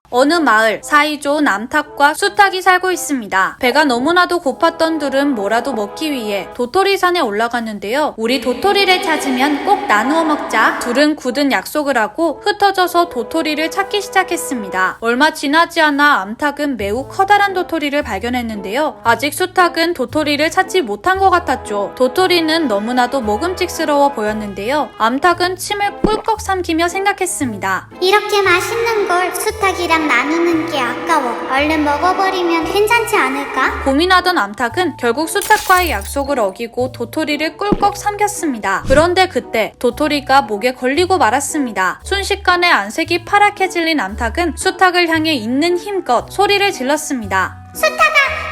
어느 마을 사이좋은 암탉과 수탉이 살고 있습니다. 배가 너무나도 고팠던 둘은 뭐라도 먹기 위해 도토리산에 올라갔는데요. 우리 도토리를 찾으면 꼭 나누어 먹자. 둘은 굳은 약속을 하고 흩어져서 도토리를 찾기 시작했습니다. 얼마 지나지 않아 암탉은 매우 커다란 도토리를 발견했는데요. 아직 수탉은 도토리를 찾지 못한 것 같았죠. 도토리는 너무나도 먹음직스러워 보였는데요. 암탉은 침을 꿀꺽 삼키며 생각했습니다. 이렇게 맛있는 걸 수탉이랑 나누는 게 아까워. 얼른 먹어버리면 괜찮지 않을까? 고민하던 암탉은 결국 수탉과의 약속을 어기고 도토리를 꿀꺽 삼켰습니다. 그런데 그때 도토리가 목에 걸리고 말았습니다. 순식간에 안색이 파랗게 질린 암탉은 수탉을 향해 있는 힘껏 소리를 질렀습니다. 수탉아,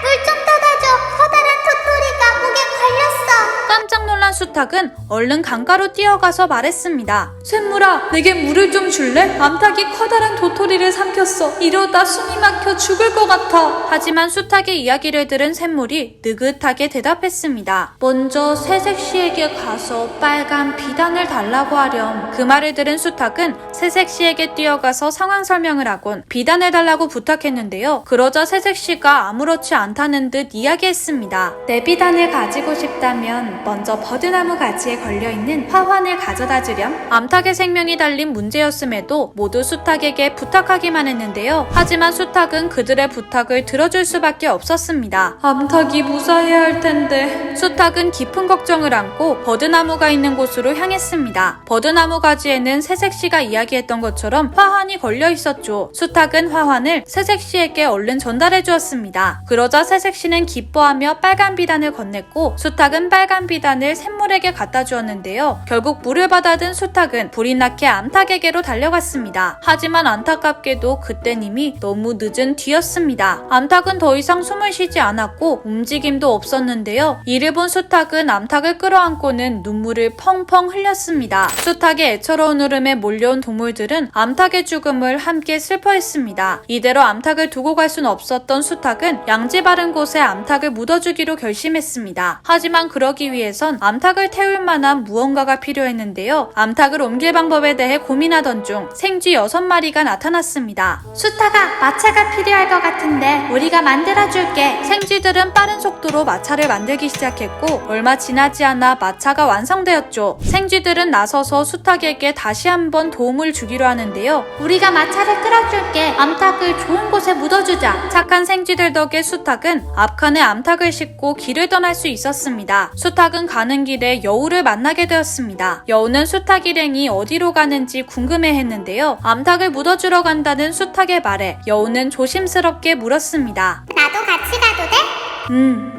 물 좀 떠다줘. 커다란 도토리가 목에 걸렸어. 깜짝 놀란 수탉은 얼른 강가로 뛰어가서 말했습니다. 쇳물아, 내게 물을 좀 줄래? 암탉이 커다란 도토리를 삼켰어. 이러다 숨이 막혀 죽을 것 같아. 하지만 수탉의 이야기를 들은 쇳물이 느긋하게 대답했습니다. 먼저 새색시에게 가서 빨간 비단을 달라고 하렴. 그 말을 들은 수탉은 새색시에게 뛰어가서 상황 설명을 하곤 비단을 달라고 부탁했는데요. 그러자 새색시가 아무렇지 않다는 듯 이야기했습니다. 내 비단을 가지고 싶다면 먼저 버드나무 가지에 걸려있는 화환을 가져다 주렴. 암탉의 생명이 달린 문제였음에도 모두 수탉에게 부탁하기만 했는데요. 하지만 수탉은 그들의 부탁을 들어줄 수밖에 없었습니다. 암탉이 무사해야 할 텐데. 수탉은 깊은 걱정을 안고 버드나무가 있는 곳으로 향했습니다. 버드나무 가지에는 새색시가 이야기했던 것처럼 화환이 걸려 있었죠. 수탉은 화환을 새색시에게 얼른 전달해 주었습니다. 그러자 새색시는 기뻐하며 빨간 비단을 건넸고 수탉은 빨간 비단을 샘물에게 갖다 주었는데요. 결국 물을 받아든 수탉은 불이 나게 암탉에게로 달려갔습니다. 하지만 안타깝게도 그땐 이미 너무 늦은 뒤였습니다. 암탉은 더 이상 숨을 쉬지 않았고 움직임도 없었는데요. 이를 본 수탉은 암탉을 끌어안고는 눈물을 펑펑 흘렸습니다. 수탉의 애처로운 울음에 몰려온 동물들은 암탉의 죽음을 함께 슬퍼했습니다. 이대로 암탉을 두고 갈 순 없었던 수탉은 양지 바른 곳에 암탉을 묻어주기로 결심했습니다. 하지만 그러기 위해선 암탉을 태울 만한 무언가가 필요했는데요. 암탉을 옮길 방법에 대해 고민하던 중 생쥐 6마리가 나타났습니다. 수탉아, 마차가 필요할 것 같은데 우리가 만들어줄게. 생쥐들은 빠른 속도로 마차를 만들기 시작했고 얼마 지나지 않아 마차가 완성되었죠. 생쥐들은 나서서 수탉에게 다시 한번 도움을 주기로 하는데요. 우리가 마차를 끌어줄게. 암탉을 좋은 곳에 묻어주자. 착한 생쥐들 덕에 수탉은 앞칸에 암탉을 싣고 길을 떠날 수 있었습니다. 수탉은 가는 길에 여우를 만나게 되었습니다. 여우는 수탉 일행이 어디로 가는지 궁금해했는데요. 암탉을 묻어주러 간다는 수탉의 말에 여우는 조심스럽게 물었습니다. 나도 같이 가도 돼?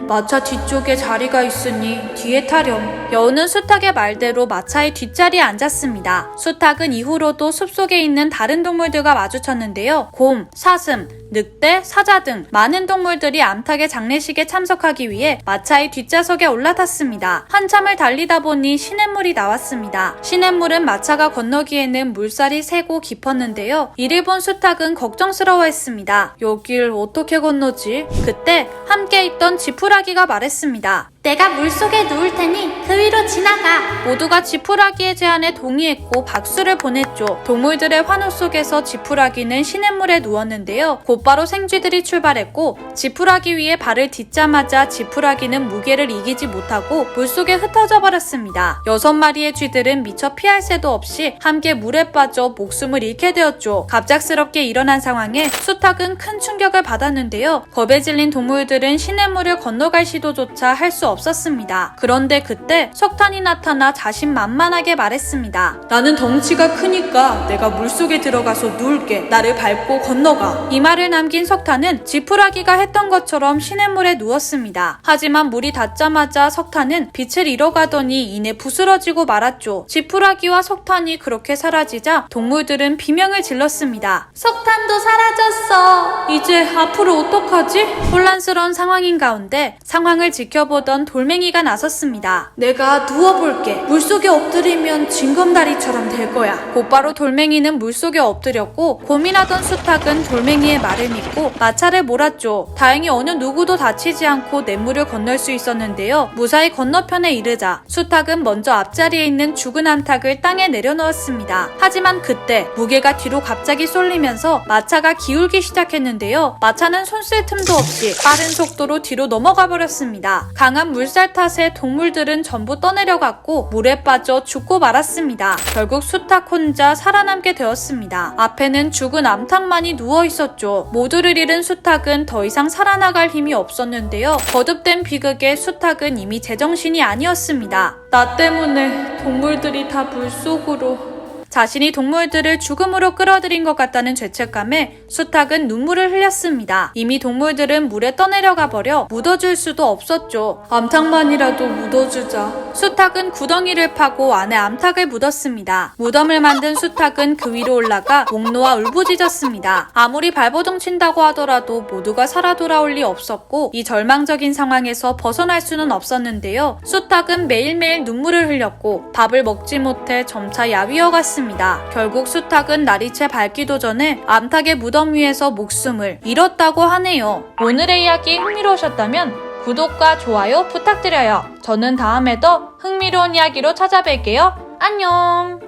마차 뒤쪽에 자리가 있으니 뒤에 타렴. 여우는 수탉의 말대로 마차의 뒷자리에 앉았습니다. 수탉은 이후로도 숲속에 있는 다른 동물들과 마주쳤는데요. 곰, 사슴, 늑대, 사자 등 많은 동물들이 암탉의 장례식에 참석하기 위해 마차의 뒷좌석에 올라탔습니다. 한참을 달리다 보니 시냇물이 나왔습니다. 시냇물은 마차가 건너기에는 물살이 세고 깊었는데요. 이를 본 수탉은 걱정스러워했습니다. 여길 어떻게 건너지? 그때 함께 있던 지푸라기가 말했습니다. 내가 물속에 누울 테니 그 위로 지나가. 모두가 지푸라기의 제안에 동의했고 박수를 보냈죠. 동물들의 환호 속에서 지푸라기는 시냇물에 누웠는데요. 곧바로 생쥐들이 출발했고 지푸라기 위에 발을 딛자마자 지푸라기는 무게를 이기지 못하고 물속에 흩어져 버렸습니다. 6마리의 쥐들은 미처 피할 새도 없이 함께 물에 빠져 목숨을 잃게 되었죠. 갑작스럽게 일어난 상황에 수탉은 큰 충격을 받았는데요. 겁에 질린 동물들은 시냇물을 건너갈 시도조차 할 수 없었습니다. 그런데 그때 석탄이 나타나 자신만만하게 말했습니다. 나는 덩치가 크니까 내가 물속에 들어가서 누울게. 나를 밟고 건너가. 이 말을 남긴 석탄은 지푸라기가 했던 것처럼 시냇물에 누웠습니다. 하지만 물이 닿자마자 석탄은 빛을 잃어가더니 이내 부스러지고 말았죠. 지푸라기와 석탄이 그렇게 사라지자 동물들은 비명을 질렀습니다. 석탄도 사라졌어. 이제 앞으로 어떡하지? 혼란스러운 상황인 가운데 상황을 지켜보던 돌멩이가 나섰습니다. 내가 누워볼게. 물속에 엎드리면 징검다리처럼 될 거야. 곧바로 돌멩이는 물속에 엎드렸고 고민하던 수탉은 돌멩이의 말을 믿고 마차를 몰았죠. 다행히 어느 누구도 다치지 않고 냇물을 건널 수 있었는데요. 무사히 건너편에 이르자 수탉은 먼저 앞자리에 있는 죽은 암탉을 땅에 내려놓았습니다. 하지만 그때 무게가 뒤로 갑자기 쏠리면서 마차가 기울기 시작했는데요. 마차는 손 쓸 틈도 없이 빠른 속도로 뒤로 넘어가 버렸습니다. 강한 물살 탓에 동물들은 전부 떠내려갔고 물에 빠져 죽고 말았습니다. 결국 수탉 혼자 살아남게 되었습니다. 앞에는 죽은 암탉만이 누워 있었죠. 모두를 잃은 수탉은 더 이상 살아나갈 힘이 없었는데요. 거듭된 비극에 수탉은 이미 제정신이 아니었습니다. 나 때문에 동물들이 다 물속으로... 자신이 동물들을 죽음으로 끌어들인 것 같다는 죄책감에 수탉은 눈물을 흘렸습니다. 이미 동물들은 물에 떠내려가 버려 묻어줄 수도 없었죠. 암탉만이라도 묻어주자. 수탉은 구덩이를 파고 안에 암탉을 묻었습니다. 무덤을 만든 수탉은 그 위로 올라가 목 놓아 울부짖었습니다. 아무리 발버둥 친다고 하더라도 모두가 살아 돌아올 리 없었고 이 절망적인 상황에서 벗어날 수는 없었는데요. 수탉은 매일매일 눈물을 흘렸고 밥을 먹지 못해 점차 야위어갔습니다. 결국 수탉은 날이 채 밝기도 전에 암탉의 무덤 위에서 목숨을 잃었다고 하네요. 오늘의 이야기 흥미로우셨다면 구독과 좋아요 부탁드려요. 저는 다음에 더 흥미로운 이야기로 찾아뵐게요. 안녕!